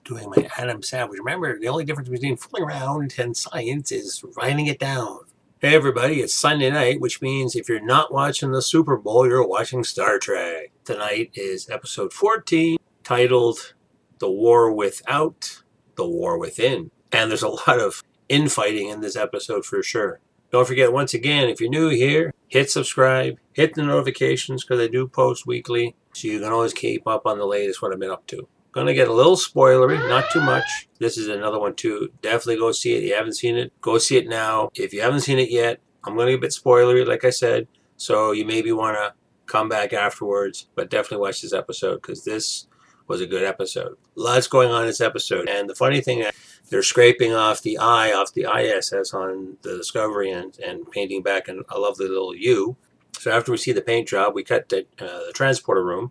doing my Adam Savage. Remember, the only difference between fooling around and science is writing it down. Hey everybody, it's Sunday night, which means if you're not watching the Super Bowl, you're watching Star Trek. Tonight is episode 14, titled The War Without, The War Within. And there's a lot of infighting in this episode for sure. Don't forget, once again, if you're new here, hit subscribe, hit the notifications because I do post weekly, so you can always keep up on the latest what I've been up to. Gonna get a little spoilery, not too much. This is another one too. Definitely go see it. If you haven't seen it, go see it now. If you haven't seen it yet, I'm gonna get a bit spoilery, like I said. So you maybe wanna come back afterwards, but definitely watch this episode because this was a good episode. Lots going on in this episode, and the funny thing, they're scraping off the ISS on the Discovery and painting back a lovely little U. So after we see the paint job, we cut the transporter room.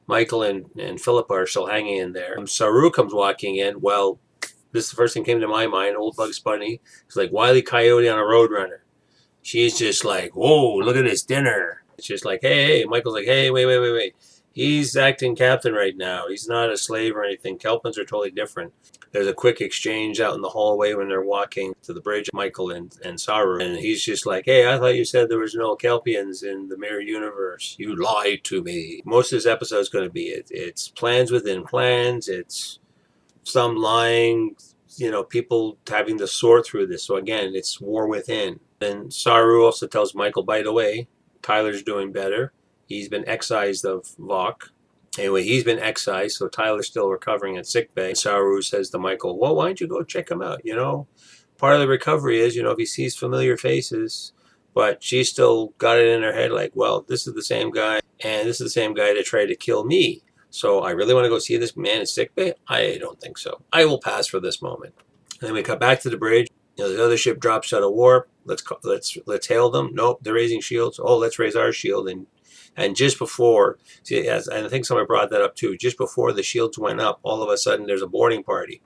Michael and Phillipa are still hanging in there. Saru comes walking in. Well, this is the first thing came to my mind. Old Bugs Bunny. It's like Wile E. Coyote on a Roadrunner. She's just like, whoa, look at this dinner. It's just like, hey. Michael's like, hey, wait. He's acting captain right now. He's not a slave or anything. Kelpins are totally different. There's a quick exchange out in the hallway when they're walking to the bridge, Michael and Saru. And he's just like, hey, I thought you said there was no Kelpians in the Mirror Universe. You lied to me. Most of this episode is going to be it's plans within plans. It's some lying, people having to sort through this. So again, it's war within. And Saru also tells Michael, by the way, Tyler's doing better. He's been excised of Vok. Anyway, he's been excised, so Tyler's still recovering at sickbay. Saru says to Michael, well, why don't you go check him out? Part of the recovery is, if he sees familiar faces, but she's still got it in her head like, well, this is the same guy, and this is the same guy that tried to kill me. So I really want to go see this man in sickbay? I don't think so. I will pass for this moment. And then we cut back to the bridge. The other ship drops out of warp. Let's hail them. Nope, they're raising shields. Oh, let's raise our shield. And just before, and I think someone brought that up too, just before the shields went up, all of a sudden there's a boarding party.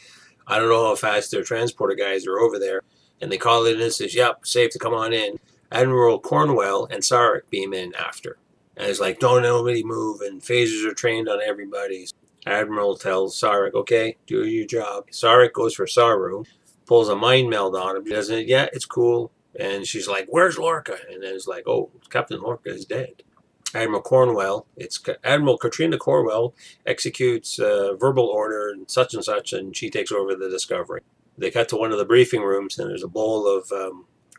I don't know how fast their transporter guys are over there. And they call it in and says, yep, safe to come on in. Admiral Cornwell and Sarek beam in after. And it's like, don't nobody move, and phasers are trained on everybody. Admiral tells Sarek, okay, do your job. Sarek goes for Saru, pulls a mind meld on him. Doesn't, yeah, it's cool. And she's like, where's Lorca? And then it's like, oh, Captain Lorca is dead. Admiral Cornwell, it's Admiral Katrina Cornwell executes verbal order and such, and she takes over the Discovery. They cut to one of the briefing rooms, and there's a bowl of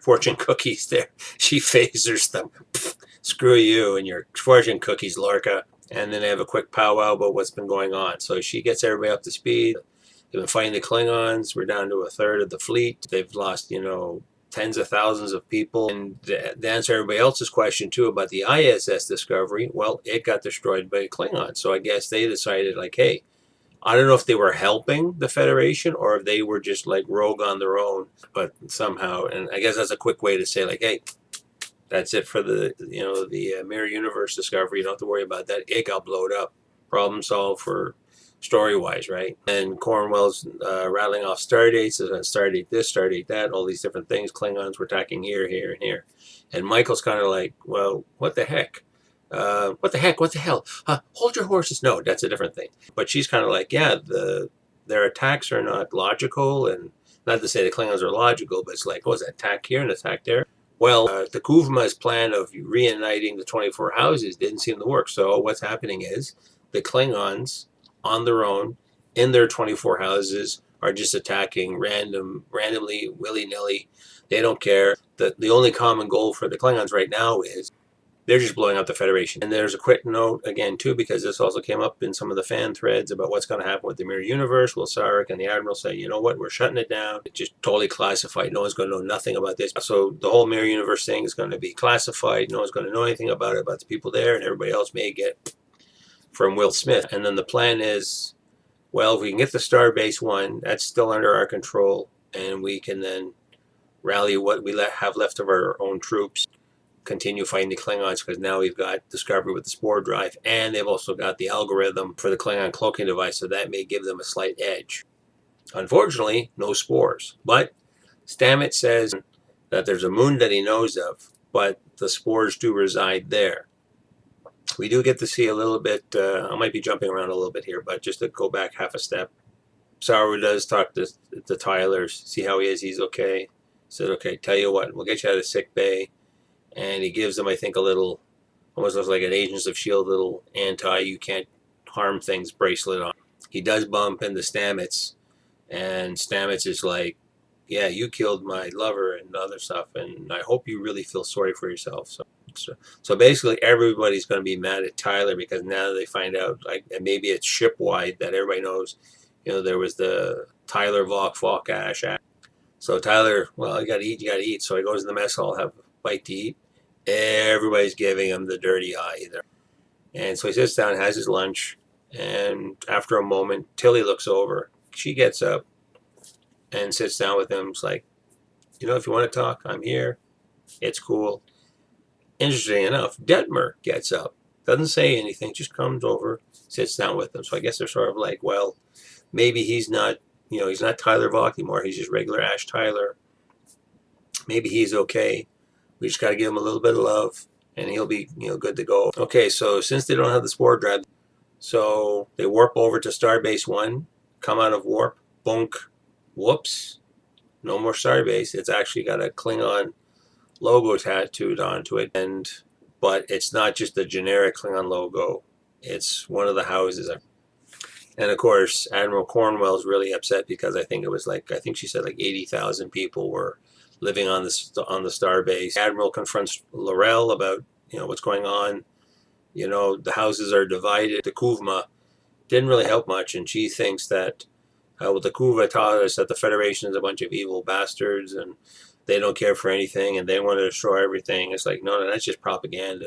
fortune cookies there. She phasers them. Screw you and your fortune cookies, Lorca. And then they have a quick powwow about what's been going on. So she gets everybody up to speed. They've been fighting the Klingons. We're down to a third of the fleet. They've lost, tens of thousands of people. And to answer everybody else's question too about the ISS Discovery, well, it got destroyed by Klingons. So I guess they decided like, hey, I don't know if they were helping the Federation or if they were just like rogue on their own, but somehow, and I guess that's a quick way to say like, hey, that's it for the Mirror Universe Discovery. You don't have to worry about that. It got blowed up. Problem solved for story-wise, right? And Cornwell's rattling off stardates, stardate this, stardate that, all these different things. Klingons were attacking here, and here. And Michael's kind of like, well, what the heck? What the hell? Hold your horses. No, that's a different thing. But she's kind of like, yeah, their attacks are not logical, and not to say the Klingons are logical, but it's like, oh, is that attack here and attack there? Well, the Kuvma's plan of reuniting the 24 houses didn't seem to work. So what's happening is the Klingons, on their own, in their 24 houses, are just attacking randomly, willy-nilly. They don't care. The only common goal for the Klingons right now is they're just blowing up the Federation. And there's a quick note, again, too, because this also came up in some of the fan threads about what's going to happen with the Mirror Universe. Will Sarek and the Admiral say, you know what, we're shutting it down. It's just totally classified. No one's going to know nothing about this. So the whole Mirror Universe thing is going to be classified. No one's going to know anything about it, about the people there, and everybody else may get from Will Smith. And then the plan is, well, if we can get the Starbase 1, that's still under our control, and we can then rally what we have left of our own troops, continue fighting the Klingons, because now we've got Discovery with the Spore Drive, and they've also got the algorithm for the Klingon cloaking device, so that may give them a slight edge. Unfortunately, no spores. But Stamets says that there's a moon that he knows of, but the spores do reside there. We do get to see a little bit, I might be jumping around a little bit here, but just to go back half a step, Saru does talk to Tyler, see how he is. He's okay. Said, okay, tell you what, we'll get you out of sick bay. And he gives them, I think, a little, almost looks like an Agents of S.H.I.E.L.D. little you can't harm things bracelet on. He does bump into Stamets, and Stamets is like, yeah, you killed my lover and other stuff, and I hope you really feel sorry for yourself. So basically, everybody's going to be mad at Tyler because now they find out, like, and maybe it's ship-wide that everybody knows, there was the Tyler Falk Ash. So Tyler, well, you got to eat. So he goes to the mess hall, have a bite to eat. Everybody's giving him the dirty eye there. And so he sits down, has his lunch, and after a moment, Tilly looks over. She gets up and sits down with him. It's like, if you want to talk, I'm here. It's cool. Interesting enough, Detmer gets up, doesn't say anything, just comes over, sits down with them. So I guess they're sort of like, well, maybe he's not, he's not Tyler Valk anymore. He's just regular Ash Tyler. Maybe he's okay. We just got to give him a little bit of love, and he'll be, good to go. Okay, so since they don't have the spore drive, so they warp over to Starbase 1, come out of warp, bonk, whoops, no more Starbase. It's actually got a Klingon logo tattooed onto it, but it's not just the generic Klingon logo. It's one of the houses. And of course, Admiral Cornwell is really upset because I think she said like 80,000 people were living on the starbase. Admiral confronts L'Rell about what's going on. The houses are divided. The Kuvma didn't really help much, and she thinks that the Kuva taught us that the Federation is a bunch of evil bastards and they don't care for anything and they want to destroy everything. It's like, no, that's just propaganda.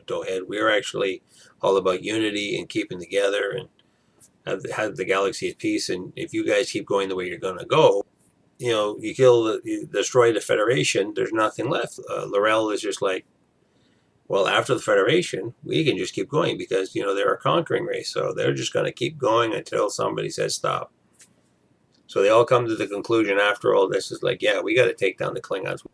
Go ahead. We're actually all about unity and keeping together and have the galaxy at peace. And if you guys keep going the way you're going to go, you destroy the Federation, there's nothing left. L'Rell is just like, well, after the Federation, we can just keep going because, they're a conquering race. So they're just going to keep going until somebody says stop. So they all come to the conclusion after all this is like, yeah, we got to take down the Klingons.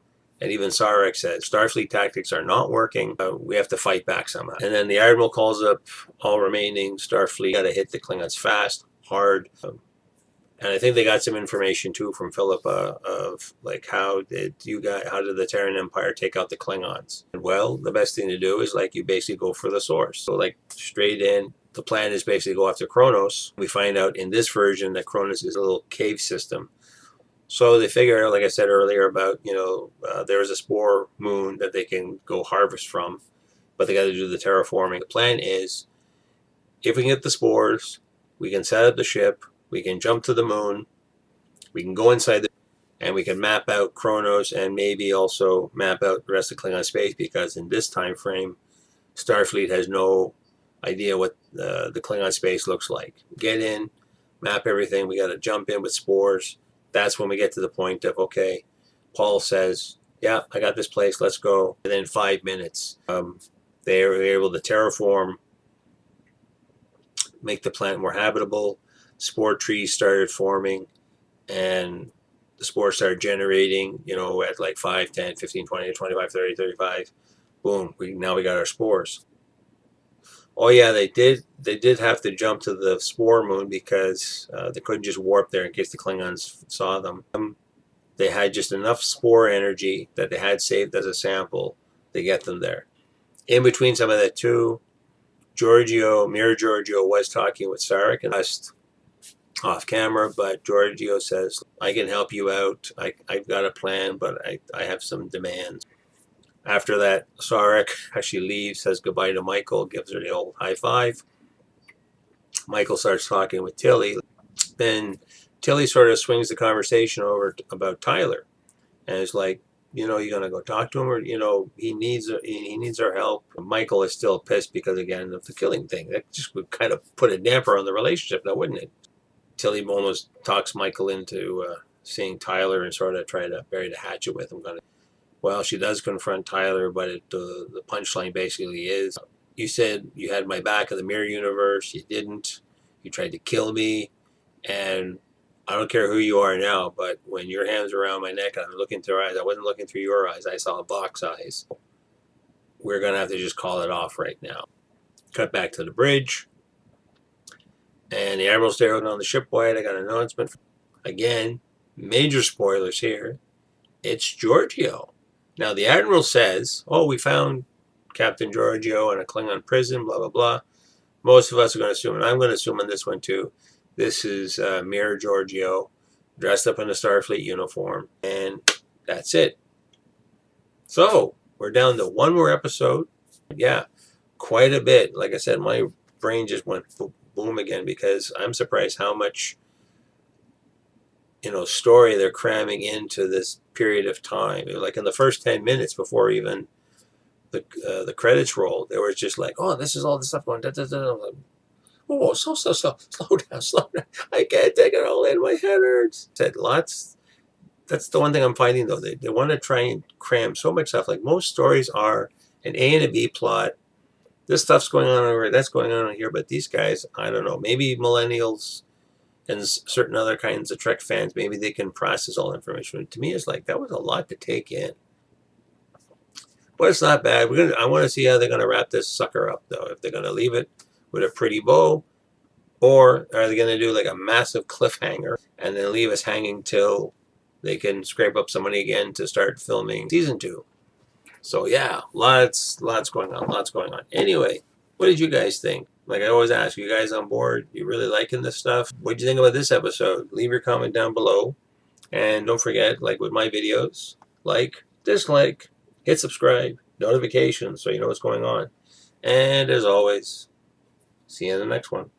And even Sarek says, Starfleet tactics are not working. We have to fight back somehow. And then the Admiral calls up all remaining Starfleet. Got to hit the Klingons fast, hard. And I think they got some information too from Phillipa of like, how did the Terran Empire take out the Klingons? Well, the best thing to do is like you basically go for the source. So like straight in. The plan is basically go after Kronos. We find out in this version that Kronos is a little cave system. So they figure out, like I said earlier, about, there is a spore moon that they can go harvest from, but they got to do the terraforming. The plan is, if we can get the spores, we can set up the ship, we can jump to the moon, we can go inside and we can map out Kronos and maybe also map out the rest of Klingon space, because in this time frame, Starfleet has no idea what the Klingon space looks like. Get in, map everything. We got to jump in with spores. That's when we get to the point of, okay, Paul says, yeah, I got this place, let's go. And then 5 minutes, they were able to terraform, make the planet more habitable. Spore trees started forming, and the spores started generating, at like 5, 10, 15, 20, 25, 30, 35. Boom, now we got our spores. Oh yeah, they did have to jump to the spore moon because they couldn't just warp there in case the Klingons saw them. They had just enough spore energy that they had saved as a sample to get them there. In between some of that too, Mirror Georigiou was talking with Sarek and us off camera, but Georigiou says, I can help you out. I've got a plan, but I have some demands. After that, Sarek, as she leaves, says goodbye to Michael, gives her the old high five. Michael starts talking with Tilly. Then Tilly sort of swings the conversation over about Tyler. And it's like, you're going to go talk to him, or, he needs our help. Michael is still pissed because, again, of the killing thing. That just would kind of put a damper on the relationship, now, wouldn't it? Tilly almost talks Michael into seeing Tyler and sort of try to bury the hatchet with him. Well, she does confront Tyler, but the punchline basically is, you said you had my back in the mirror universe. You didn't. You tried to kill me. And I don't care who you are now, but when your hands were around my neck and I was looking through your eyes, I wasn't looking through your eyes. I saw box eyes. We're going to have to just call it off right now. Cut back to the bridge. And the Admiral's there on the shipwide. I got an announcement. Again, major spoilers here. It's Georigiou. Now, the Admiral says, oh, we found Captain Georigiou in a Klingon prison, blah, blah, blah. Most of us are going to assume, and I'm going to assume on this one too, this is Mirror Georigiou dressed up in a Starfleet uniform. And that's it. So, we're down to one more episode. Yeah, quite a bit. Like I said, my brain just went boom again because I'm surprised how much story they're cramming into this period of time. Like in the first 10 minutes before even the credits rolled, they were just like, oh, this is all the stuff going. Da, da, da. Like, oh, slow down. I can't take it all in. My head hurts. Said lots. That's the one thing I'm finding though. They want to try and cram so much stuff. Like most stories are an A and a B plot. This stuff's going on over, that's going on here. But these guys, I don't know. Maybe millennials and certain other kinds of Trek fans, maybe they can process all information. To me, it's like that was a lot to take in. But it's not bad. I want to see how they're going to wrap this sucker up, though. If they're going to leave it with a pretty bow, or are they going to do like a massive cliffhanger and then leave us hanging till they can scrape up some money again to start filming season 2? So yeah, lots going on. Anyway, what did you guys think? Like I always ask, you guys on board? You really liking this stuff? What do you think about this episode? Leave your comment down below. And don't forget, like with my videos, like, dislike, hit subscribe, notifications so you know what's going on. And as always, see you in the next one.